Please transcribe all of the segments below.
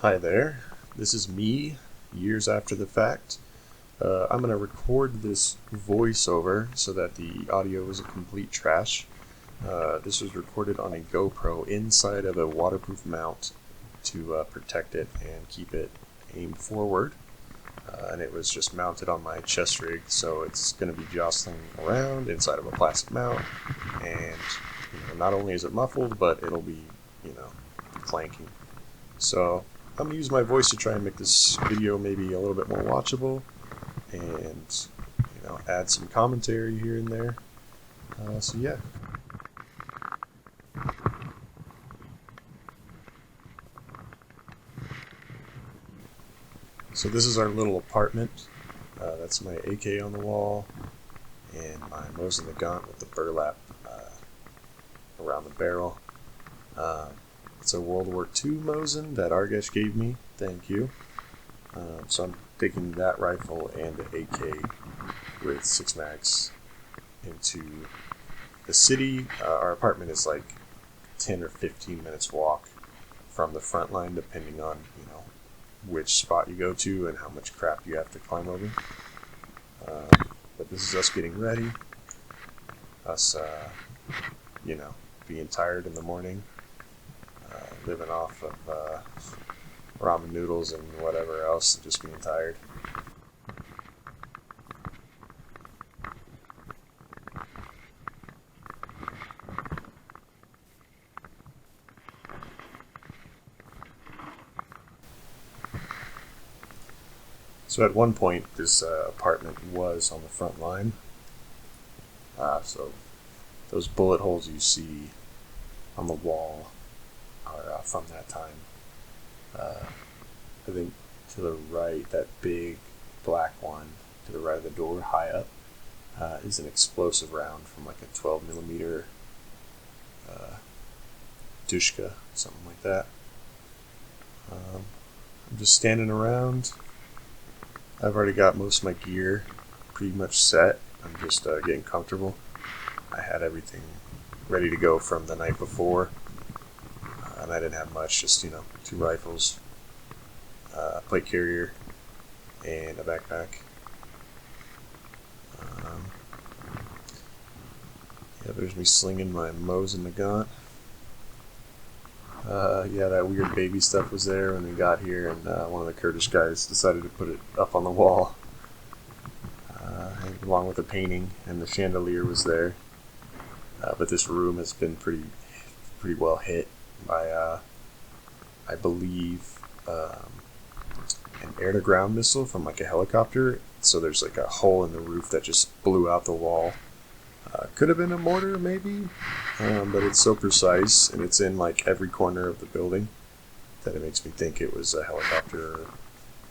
Hi there, this is me, years after the fact. I'm going to record this voiceover so that the audio is a complete trash. This was recorded on a GoPro inside of a waterproof mount to protect it and keep it aimed forward. And it was just mounted on my chest rig, so it's going to be jostling around inside of a plastic mount. And not only is it muffled, but it'll be, clanking. So I'm going to use my voice to try and make this video maybe a little bit more watchable and, add some commentary here and there. So yeah. So this is our little apartment. That's my AK on the wall and my Mosin Nagant with the burlap around the barrel. It's a World War II Mosin that Argesh gave me. Thank you. So I'm taking that rifle and the AK with 6 mags into the city. Our apartment is like 10 or 15 minutes walk from the front line, depending on which spot you go to and how much crap you have to climb over. But this is us getting ready. Us, being tired in the morning. Living off of ramen noodles and whatever else, just being tired. So at one point, this apartment was on the front line. So those bullet holes you see on the wall are from that time. I think to the right, that big black one to the right of the door, high up, is an explosive round from like a 12 millimeter Dushka, something like that. I'm just standing around. I've already got most of my gear pretty much set. I'm just getting comfortable. I had everything ready to go from the night before, and I didn't have much, just 2 rifles, a plate carrier, and a backpack. There's me slinging my Mosin Nagant. That weird baby stuff was there when we got here, and one of the Kurdish guys decided to put it up on the wall, along with the painting, and the chandelier was there. But this room has been pretty well hit by, I believe, an air-to-ground missile from like a helicopter. So there's like a hole in the roof that just blew out the wall. Could have been a mortar, maybe, but it's so precise, and it's in like every corner of the building that it makes me think it was a helicopter or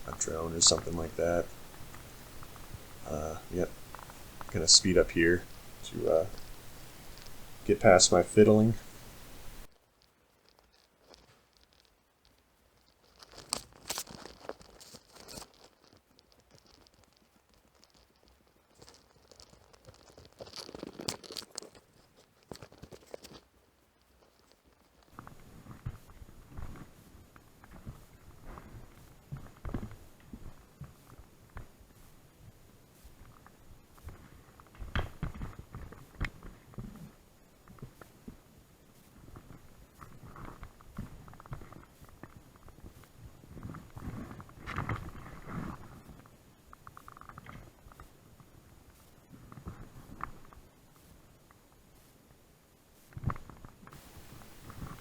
a drone or something like that. Yep. Gonna speed up here to get past my fiddling.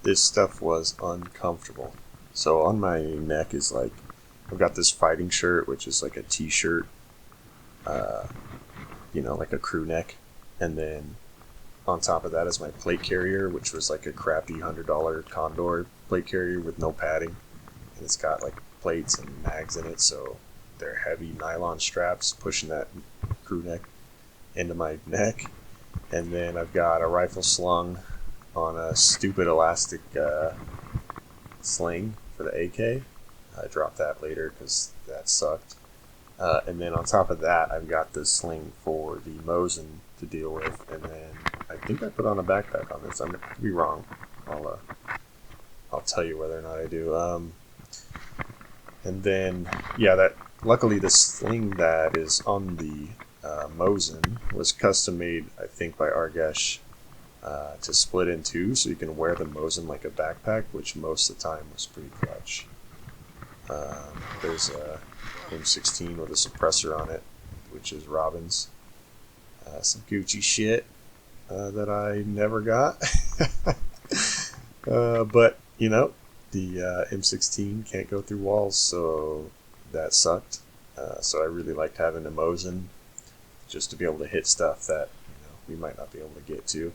This stuff was uncomfortable. So on my neck is like, I've got this fighting shirt, which is like a t-shirt, like a crew neck. And then on top of that is my plate carrier, which was like a crappy $100 Condor plate carrier with no padding. And it's got like plates and mags in it, so they're heavy nylon straps pushing that crew neck into my neck. And then I've got a rifle slung on a stupid elastic sling for the AK. I dropped that later because that sucked. And then on top of that, I've got this sling for the Mosin to deal with, and then I think I put on a backpack on this. I could be wrong. I'll tell you whether or not I do. And then, yeah, that luckily the sling that is on the Mosin was custom made, I think, by Argesh to split in two, so you can wear the Mosin like a backpack, which most of the time was pretty clutch. There's a M16 with a suppressor on it, which is Robin's. Some Gucci shit that I never got. But, you know, the M16 can't go through walls, so that sucked. So I really liked having a Mosin just to be able to hit stuff that, you know, we might not be able to get to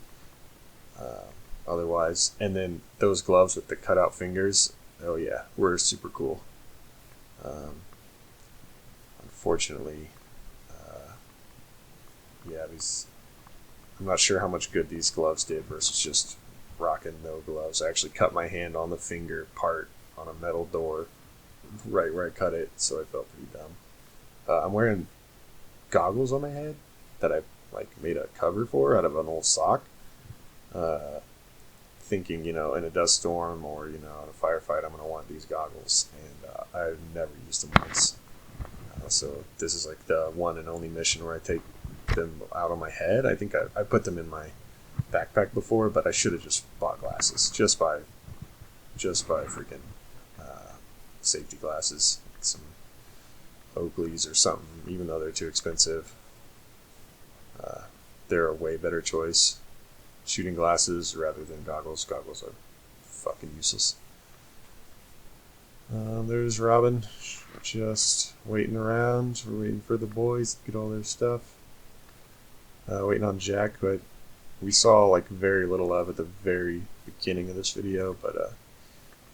otherwise. And then those gloves with the cutout fingers, oh yeah, were super cool. Unfortunately, yeah, I'm not sure how much good these gloves did versus just rocking no gloves. I actually cut my hand on the finger part on a metal door right where I cut it, so I felt pretty dumb. I'm wearing goggles on my head that I like made a cover for out of an old sock, thinking, you know, in a dust storm or, you know, in a firefight, I'm going to want these goggles, and I've never used them once. So this is like the one and only mission where I take them out on my head. I think I put them in my backpack before, but I should have just bought glasses, just buy freaking safety glasses, like some Oakley's or something, even though they're too expensive. They're a way better choice. Shooting glasses rather than goggles. Goggles are fucking useless. There's Robin, just waiting around. We're waiting for the boys to get all their stuff. Waiting on Jac, who we saw like very little of at the very beginning of this video, but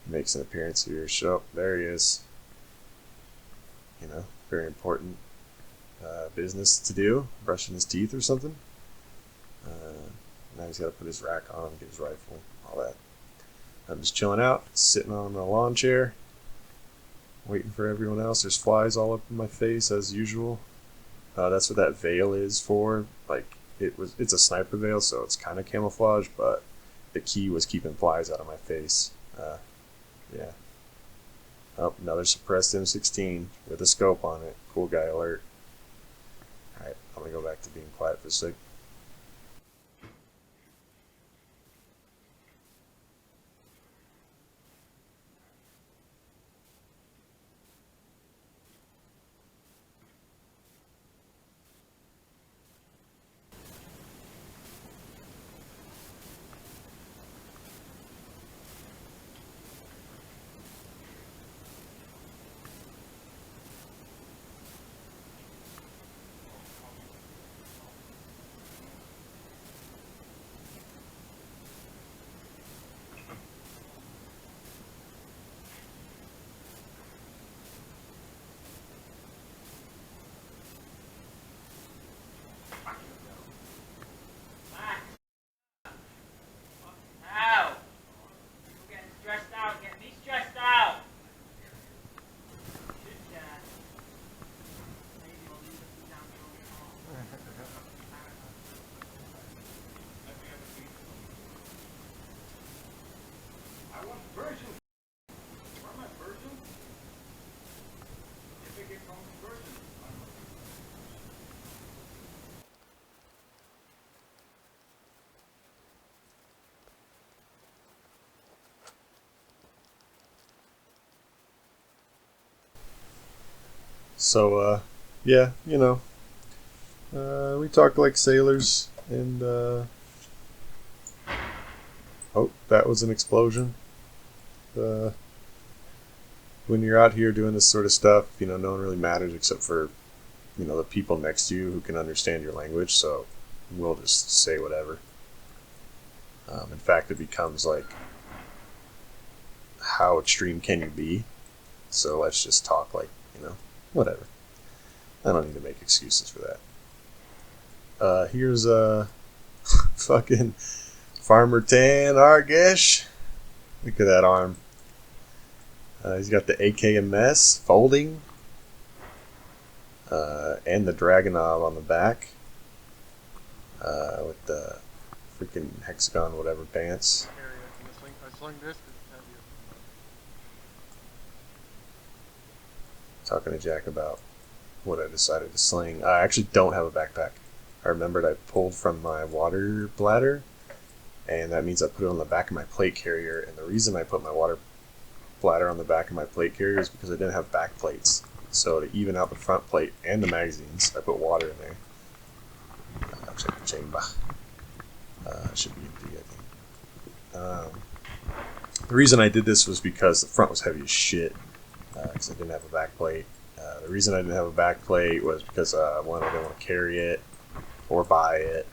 he makes an appearance here. So there he is. You know, very important business to do, brushing his teeth or something. Now he's got to put his rack on, get his rifle, all that. I'm just chilling out, sitting on a lawn chair, waiting for everyone else. There's flies all up in my face as usual. That's what that veil is for. Like it's a sniper veil, so it's kind of camouflage, but the key was keeping flies out of my face. Yeah. Oh, another suppressed M16 with a scope on it. Cool guy alert. Alright, I'm gonna go back to being quiet for a sec. So, yeah, you know, we talk like sailors, and, oh, that was an explosion. When you're out here doing this sort of stuff, you know, no one really matters except for, you know, the people next to you who can understand your language, so we'll just say whatever. In fact, it becomes like, how extreme can you be? So let's just talk like, you know, whatever. I don't need to make excuses for that. Here's fucking Farmer Tan Argesh. Look at that arm. He's got the AKMS folding, and the Dragunov on the back, with the freaking hexagon whatever pants. talking to Jack about what I decided to sling. I actually don't have a backpack. I remembered I pulled from my water bladder, and that means I put it on the back of my plate carrier. And the reason I put my water bladder on the back of my plate carrier is because I didn't have back plates. So to even out the front plate and the magazines, I put water in there. Check the chamber. Should be empty, I think. The reason I did this was because the front was heavy as shit, because I didn't have a back plate. The reason I didn't have a back plate was because one, I didn't want to carry it or buy it.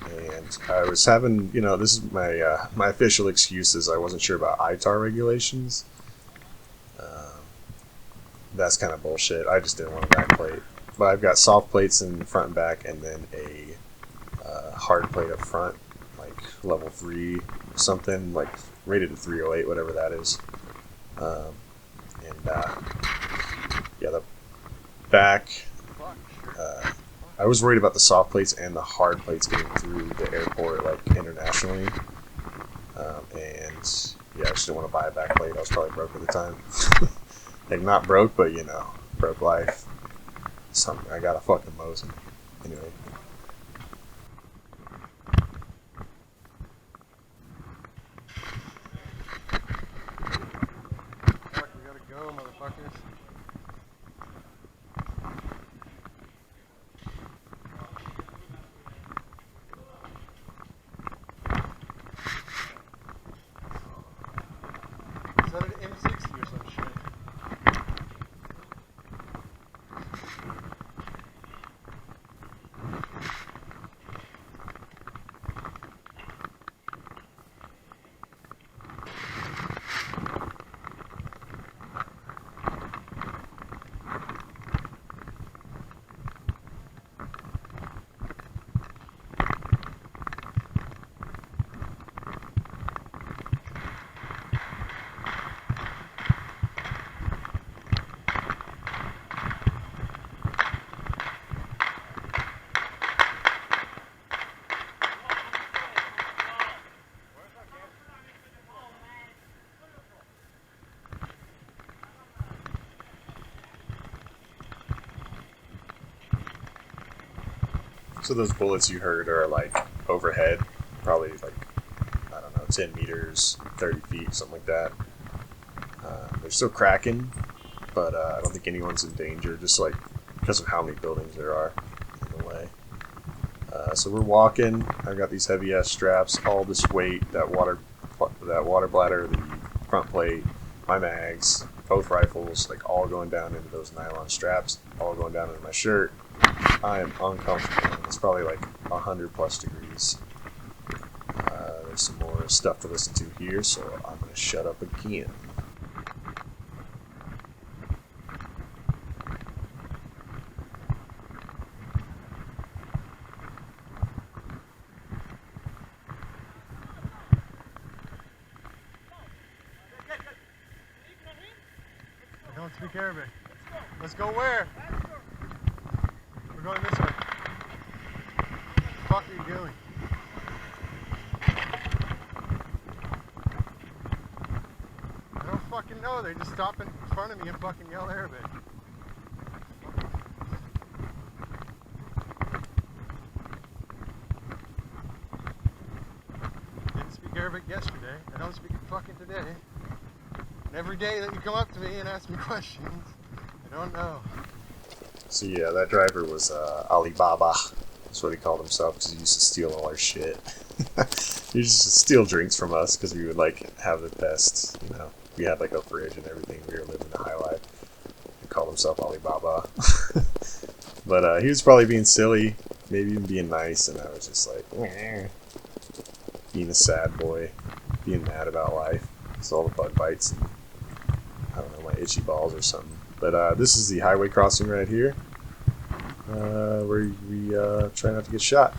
And I was having, this is my official excuse is I wasn't sure about ITAR regulations. That's kind of bullshit. I just didn't want a back plate. But I've got soft plates in front and back, and then a hard plate up front, like level 3 or something, like rated at 308, whatever that is. Yeah, the back, I was worried about the soft plates and the hard plates getting through the airport, like internationally. And yeah, I just didn't want to buy a back plate. I was probably broke at the time. Like, not broke, but broke life. Something I got a fucking Mosin. Anyway. Fuck, we gotta go, motherfuckers. Is that an M60 or some shit? So those bullets you heard are like overhead, probably like, I don't know, 10 meters, 30 feet, something like that. They're still cracking, but I don't think anyone's in danger, just like because of how many buildings there are in the way. So we're walking. I've got these heavy ass straps, all this weight, that water bladder, the front plate, my mags, both rifles, like all going down into those nylon straps, all going down into my shirt. I am uncomfortable. It's probably like 100 plus degrees. There's some more stuff to listen to here, so I'm going to shut up again. I don't speak Arabic. Let's go where? We're going this way. What the fuck are you doing? I don't fucking know. They just stop in front of me and fucking yell Arabic. Didn't speak Arabic yesterday. I don't speak it fucking today. And every day that you come up to me and ask me questions, I don't know. So yeah, that driver was Alibaba. That's what he called himself because he used to steal all our shit. He used to steal drinks from us because we would like have the best, we had like a fridge and everything. We were living the high life. He called himself Alibaba. But he was probably being silly, maybe even being nice, and I was just like, being a sad boy, being mad about life. It's all the bug bites and, I don't know, my itchy balls or something. But this is the highway crossing right here, where we try not to get shot.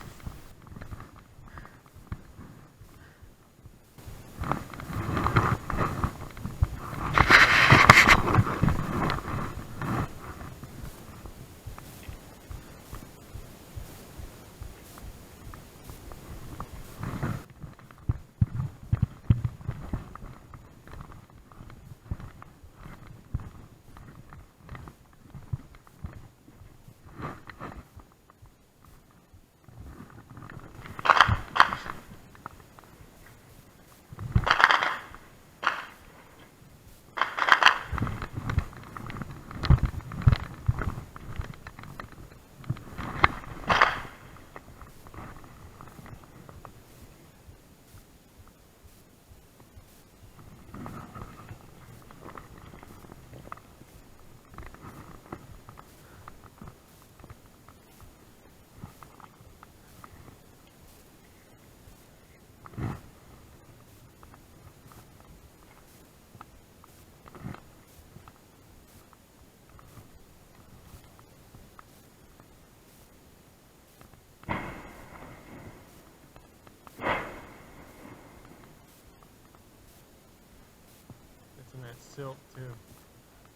silt too.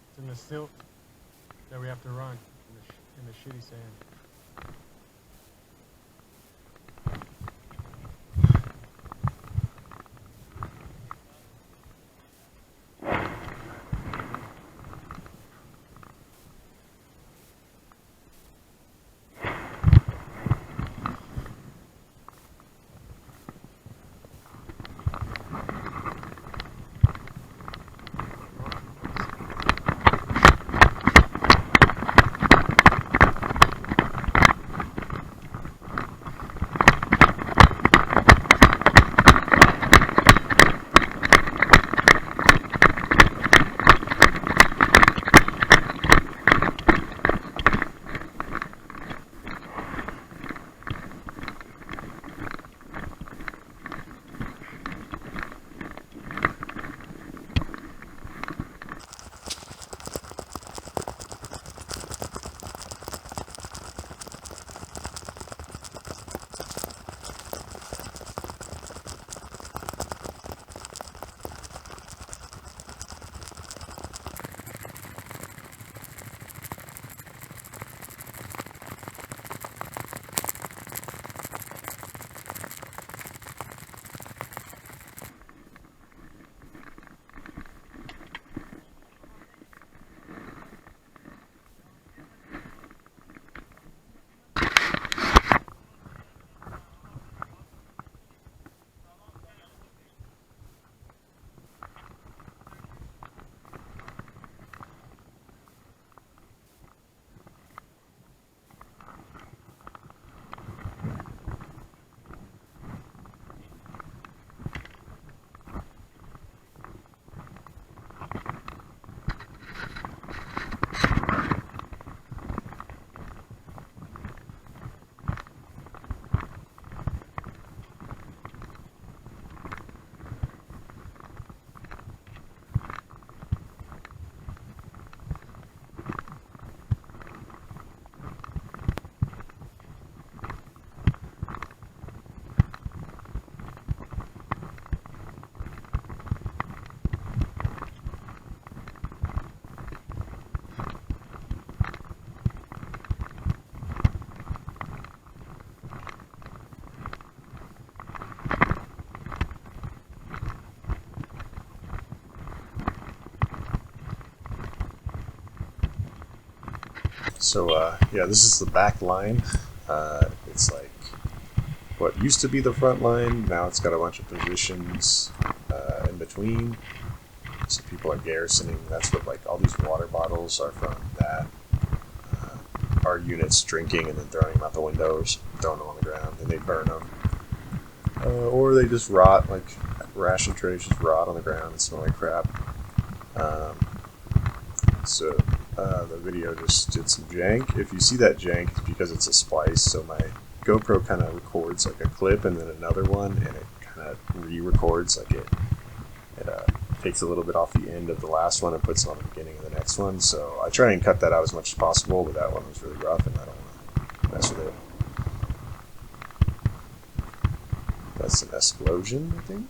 It's in the silt that we have to run in the shitty sand. So yeah, this is the back line. It's like what used to be the front line. Now it's got a bunch of positions in between. So people are garrisoning. That's what like all these water bottles are from. That our units drinking and then throwing them out the windows, throwing them on the ground, and they burn them, or they just rot. Like ration trays just rot on the ground and smell like crap. So the video just did some jank. If you see that jank, it's because it's a splice. So my GoPro kind of records like a clip and then another one, and it kind of re-records. Like it takes a little bit off the end of the last one and puts it on the beginning of the next one. So I try and cut that out as much as possible, but that one was really rough, and I don't want to mess with it. That's an explosion, I think.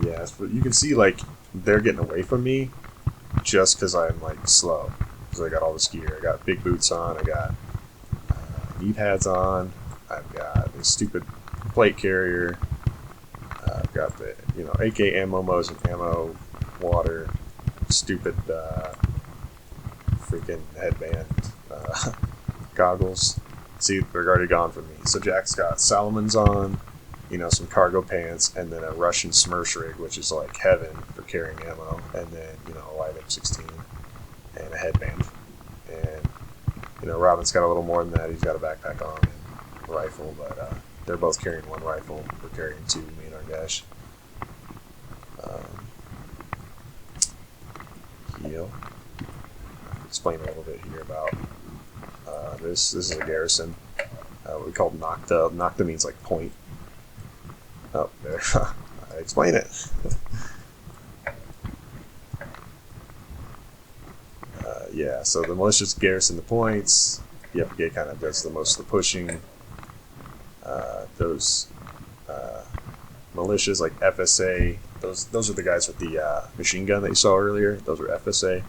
Yeah, but you can see like they're getting away from me just because I'm like slow, because I got all this gear. I got big boots on, I got knee pads on, I've got this stupid plate carrier, I've got the AK ammo, Mosin ammo, water, stupid freaking headband, goggles. See, they're already gone from me. So Jac's got Salomons on, some cargo pants, and then a Russian Smersh rig, which is like heaven for carrying ammo, and then, a light M16 and a headband. And, Robin's got a little more than that. He's got a backpack on and a rifle, but they're both carrying one rifle. We're carrying two, me and Argesh. I'll explain a little bit here about this. This is a garrison. What we call Nocta. Nocta means like point. Oh, there. I explain it. Yeah, so the militias garrison the points. The YPG kind of does the most of the pushing. Those militias like FSA, those are the guys with the machine gun that you saw earlier. Those were FSA,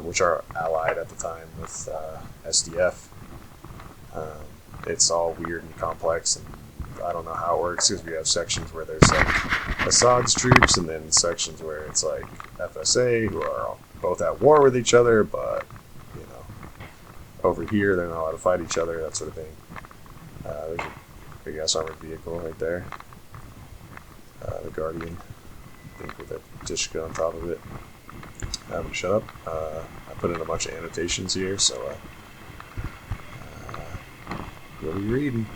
which are allied at the time with SDF. It's all weird and complex, and I don't know how it works because we have sections where there's like Assad's troops, and then sections where it's like FSA who are both at war with each other, but you know, over here they're not allowed to fight each other, that sort of thing. There's a big ass armored vehicle right there. The Guardian, I think, with a Tishka on top of it. I'm gonna shut up. I put in a bunch of annotations here, so what are you reading?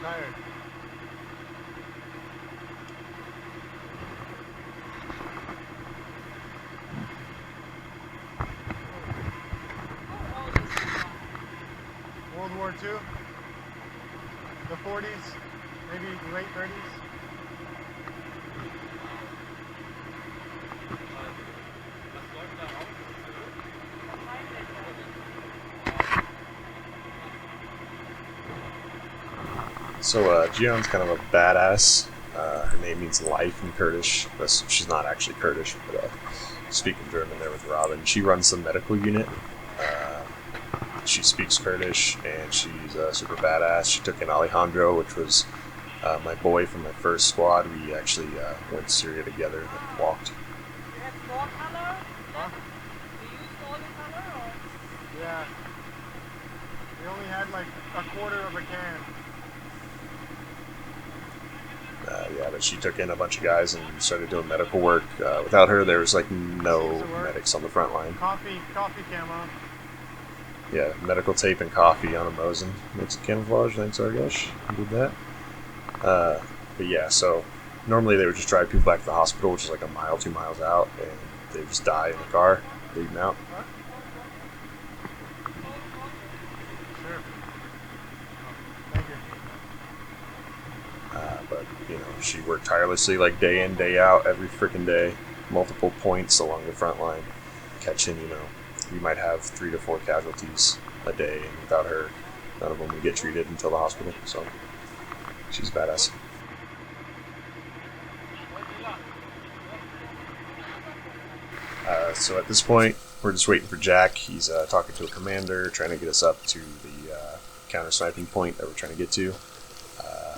Tired. World War II, the 40s, maybe late 30s. So Gion's kind of a badass. Her name means life in Kurdish. She's not actually Kurdish, but speaking German there with Robin. She runs the medical unit. She speaks Kurdish, and she's super badass. She took in Alejandro, which was my boy from my first squad. We actually went to Syria together and walked. You have more color? Huh? You used all the color or? Yeah. We only had like a quarter of a can. Yeah, but she took in a bunch of guys and started doing medical work. Without her, there was like no Seems to work. medics on the front line. Coffee camo. Yeah, medical tape and coffee on a Mosin. Makes it camouflage, thanks Argesh. Who did that? But yeah, so normally they would just drive people back to the hospital, which is like a mile, 2 miles out, and they just die in the car, bleeding out. What? Sure. Oh, thank you. But, you know, she worked tirelessly, like day in, day out, every freaking day, multiple points along the front line, catching, you know, we might have 3 to 4 casualties a day, and without her, none of them would get treated until the hospital, so she's badass. So at this point, we're just waiting for Jack. He's talking to a commander, trying to get us up to the counter-sniping point that we're trying to get to.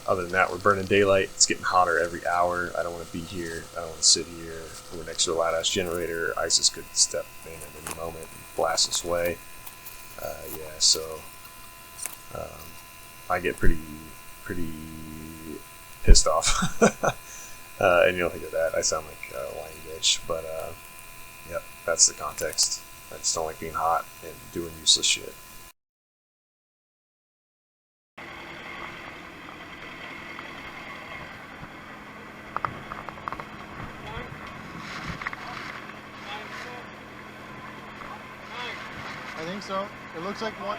Other than that, we're burning daylight. It's getting hotter every hour. I don't want to be here. I don't want to sit here. We're next to a loud-ass generator. ISIS could step in at any moment and blast us away. Yeah, so I get pretty pissed off. And you don't think of that. I sound like a whiny bitch, but yep, that's the context. I just don't like being hot and doing useless shit. I think so. It looks like one.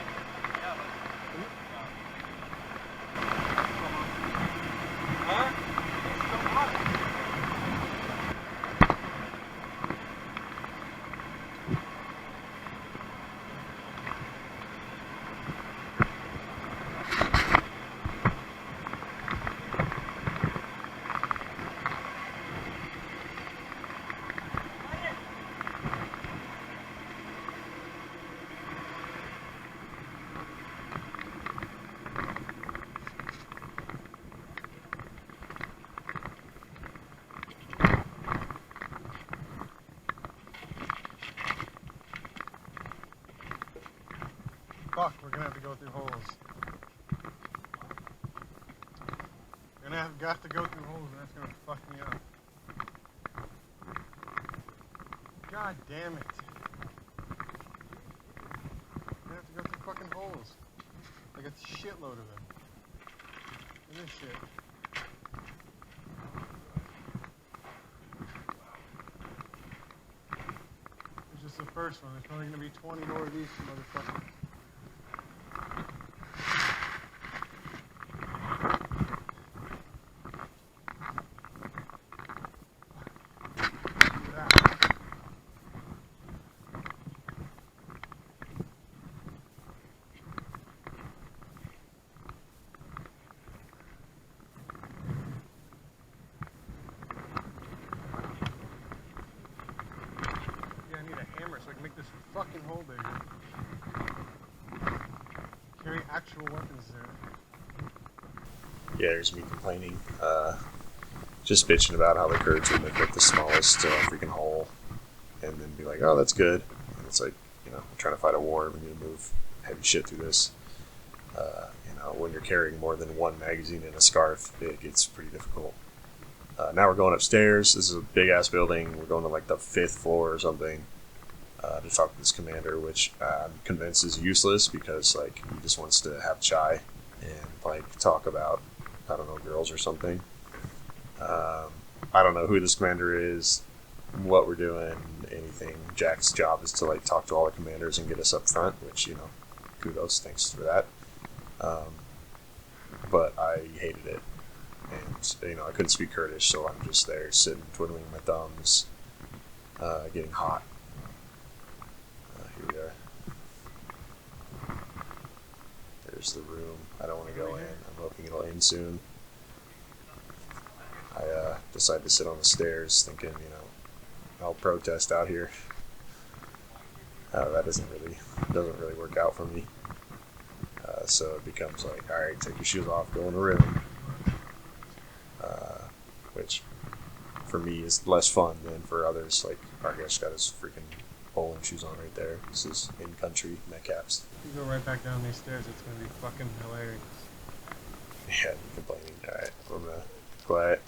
Fuck, we're gonna have to go through holes. gonna have to go through holes, and that's gonna fuck me up. God damn it. I'm gonna have to go through fucking holes. Like a shitload of them. And this shit. It's just the first one. There's probably gonna be 20 more of these motherfuckers. I need a hammer so I can make this fucking hole bigger. Carry actual weapons there. Yeah, there's me complaining. Just bitching about how the Kurds would make like the smallest freaking hole and then be like, oh, that's good. And it's like, I'm trying to fight a war. We need to move heavy shit through this. When you're carrying more than one magazine in a scarf, it gets pretty difficult. Now we're going upstairs. This is a big ass building. We're going to like the 5th floor or something to talk to this commander, which I'm convinced is useless because like he just wants to have chai and like talk about, I don't know, girls or something. I don't know who this commander is, what we're doing, anything. Jac's job is to like talk to all the commanders and get us up front, which, kudos, thanks for that. But I hated it. And, I couldn't speak Kurdish, so I'm just there sitting, twiddling my thumbs, getting hot. Here we are. There's the room. I don't want to go in. I'm hoping it'll end soon. I decided to sit on the stairs thinking, I'll protest out here. That doesn't really work out for me. So it becomes like, alright, take your shoes off, go in the room. Which for me is less fun than for others. Like Argesh got his freaking bowling shoes on right there. This is in country Metcaps. You go right back down these stairs, it's gonna be fucking hilarious. Yeah, I'm complaining. Alright, I'm gonna quiet.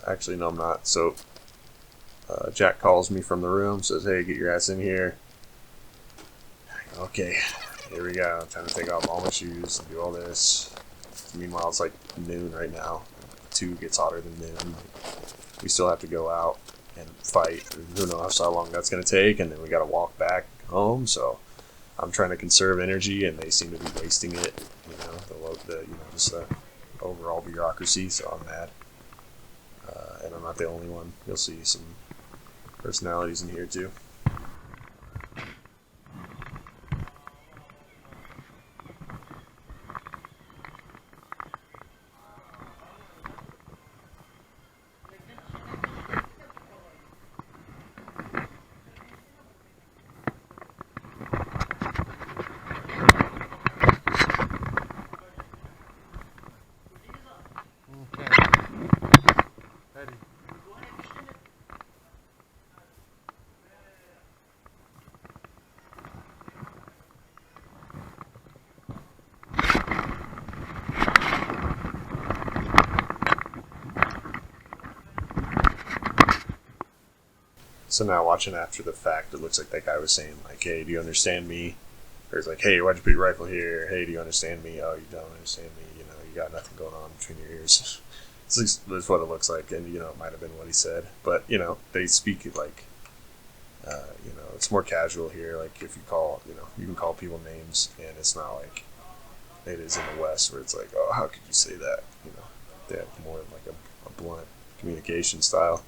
Actually, no, I'm not. So Jac calls me from the room, says, hey, get your ass in here. Okay, here we go. I'm trying to take off all my shoes and do all this. Meanwhile, it's like noon right now. 2 gets hotter than noon. We still have to go out and fight. Who knows how long that's going to take, and then we got to walk back home. So I'm trying to conserve energy, and they seem to be wasting it. Just the overall bureaucracy. So I'm mad, and I'm not the only one. You'll see some personalities in here too. So now watching after the fact, it looks like that guy was saying like, hey, do you understand me? Or he's like, hey, why'd you put your rifle here? Hey, do you understand me? Oh, you don't understand me. You got nothing going on between your ears. That's what it looks like. And, it might have been what he said. But, they speak it like, it's more casual here. Like if you call, you can call people names and it's not like it is in the West where it's like, oh, how could you say that? They have more like a blunt communication style.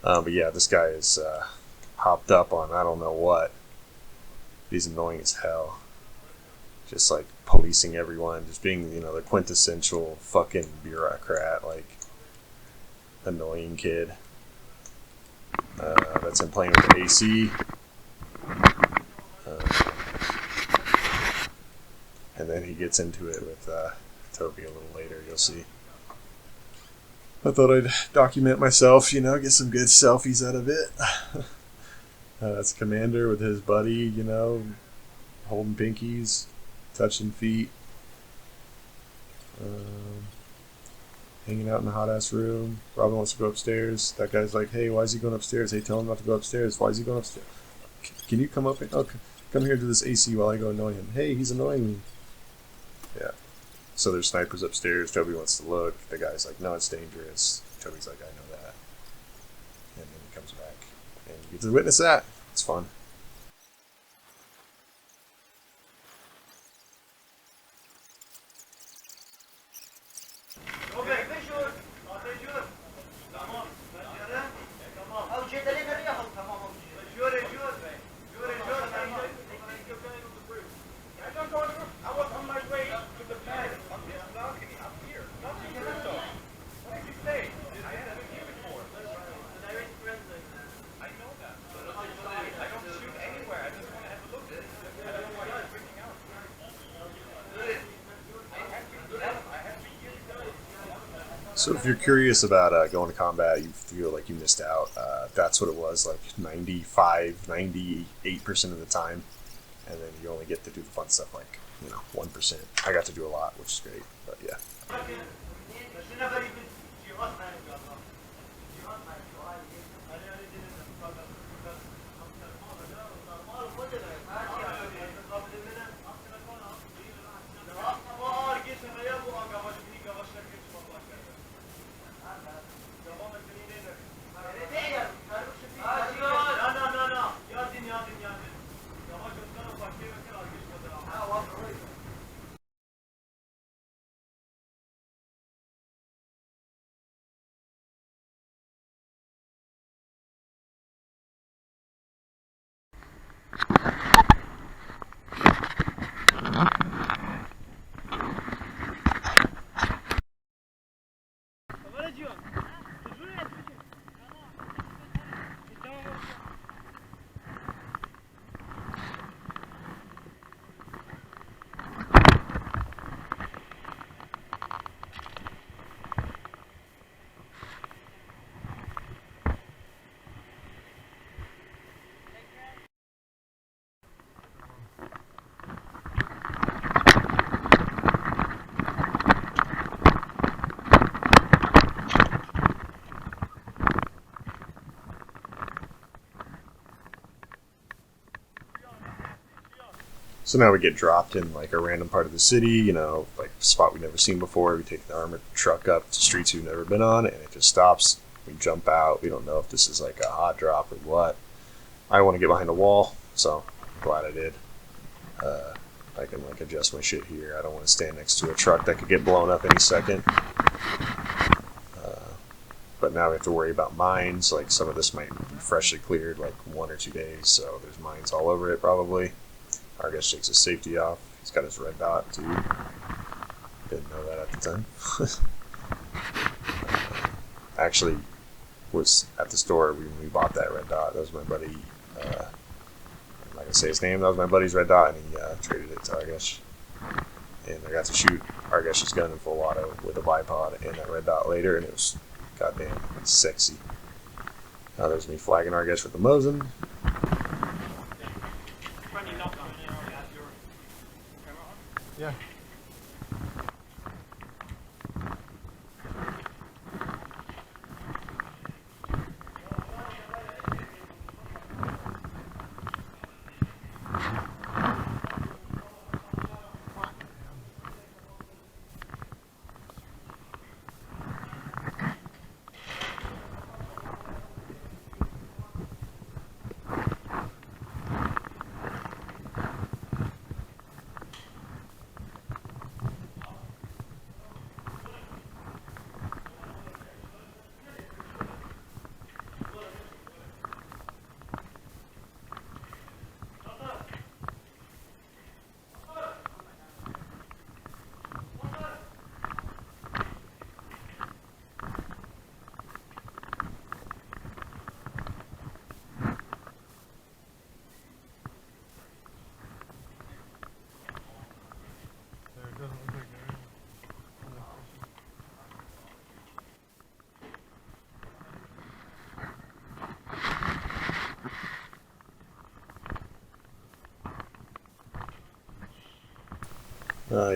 But yeah, this guy is hopped up on I don't know what. He's annoying as hell. Just like policing everyone, just being, the quintessential fucking bureaucrat, like annoying kid. That's him playing with the AC. And then he gets into it with Toby a little later, you'll see. I thought I'd document myself, get some good selfies out of it. That's Commander with his buddy, holding pinkies, touching feet. Hanging out in the hot ass room. Robin wants to go upstairs. That guy's like, hey, why is he going upstairs? Hey, tell him not to go upstairs. Why is he going upstairs? Can you come up and come here to this AC while I go annoy him? Hey, he's annoying me. Yeah. So there's snipers upstairs. Toby wants to look. The guy's like, no, it's dangerous. Toby's like, I know that. And then he comes back. And you get to witness that. It's fun. So if you're curious about going to combat, you feel like you missed out, that's what it was, like 98% of the time. And then you only get to do the fun stuff like, 1%. I got to do a lot, which is great, but yeah. So now we get dropped in like a random part of the city, like a spot we've never seen before. We take the armored truck up to streets we've never been on, and it just stops. We jump out. We don't know if this is like a hot drop or what. I want to get behind a wall, so I'm glad I did. I can like adjust my shit here. I don't want to stand next to a truck that could get blown up any second. But now we have to worry about mines. Like some of this might be freshly cleared, like 1 or 2 days, so there's mines all over it probably. Our guy takes his safety off. He's got his red dot too. Didn't know that at the time. Actually, was at the store when we bought that red dot. That was my buddy. I'm not gonna say his name. That was my buddy's red dot, and he traded it to Argesh. And I got to shoot Argesh's gun in full auto with a bipod and that red dot later, and it was goddamn sexy. Now there's me flagging Argesh with the Mosin. Yeah.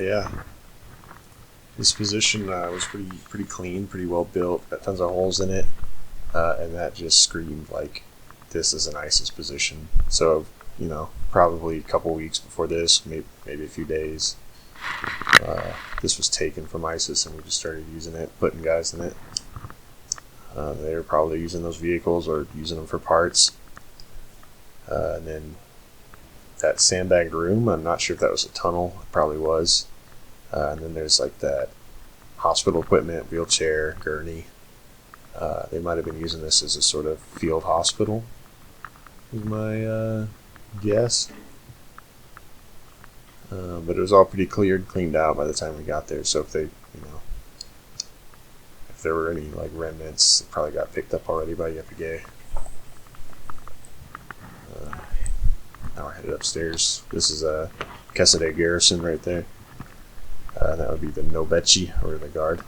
Yeah. This position was pretty clean, pretty well built, got tons of holes in it, and that just screamed like this is an ISIS position. So, you know, probably a couple weeks before this, maybe a few days, this was taken from ISIS and we just started using it, putting guys in it. They were probably using those vehicles or using them for parts. And then that sandbagged room, I'm not sure if that was a tunnel, it probably was. And then there's like that hospital equipment, wheelchair, gurney. They might have been using this as a sort of field hospital, is my guess. But it was all pretty cleared, cleaned out by the time we got there. So if they, if there were any like remnants, it probably got picked up already by YPG. Now we're headed upstairs. This is a Kesede garrison right there. That would be the Nobechi, or the guard.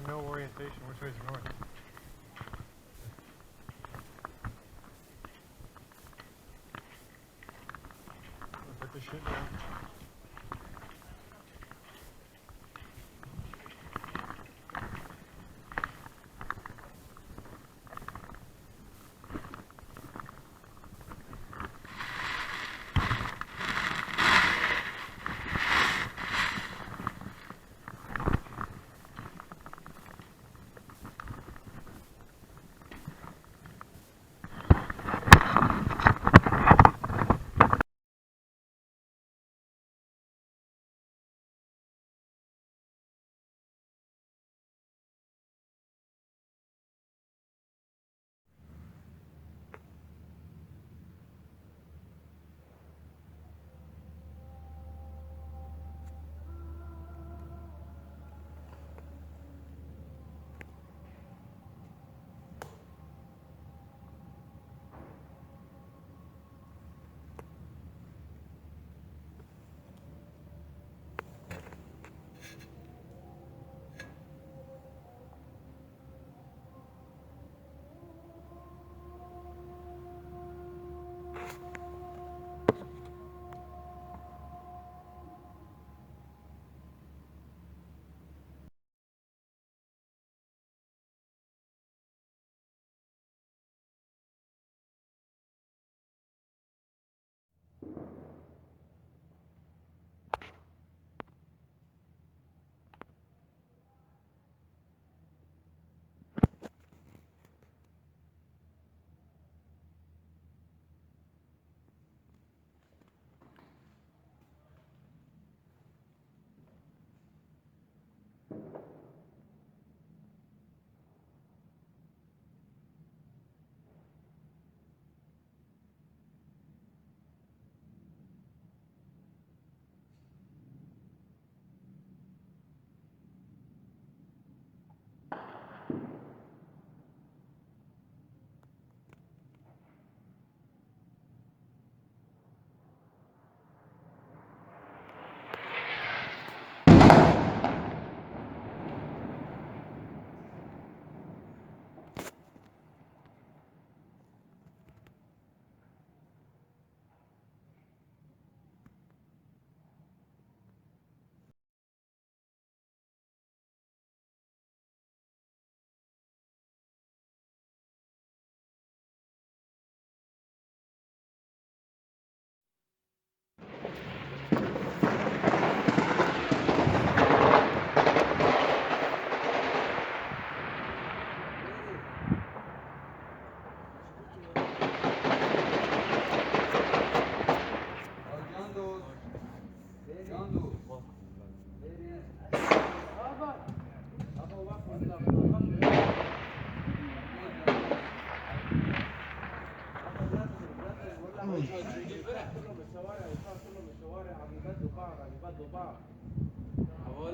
No orientation. Which way is north? Put this shit down.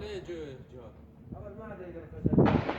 ليه جو اول ما عاد يقدر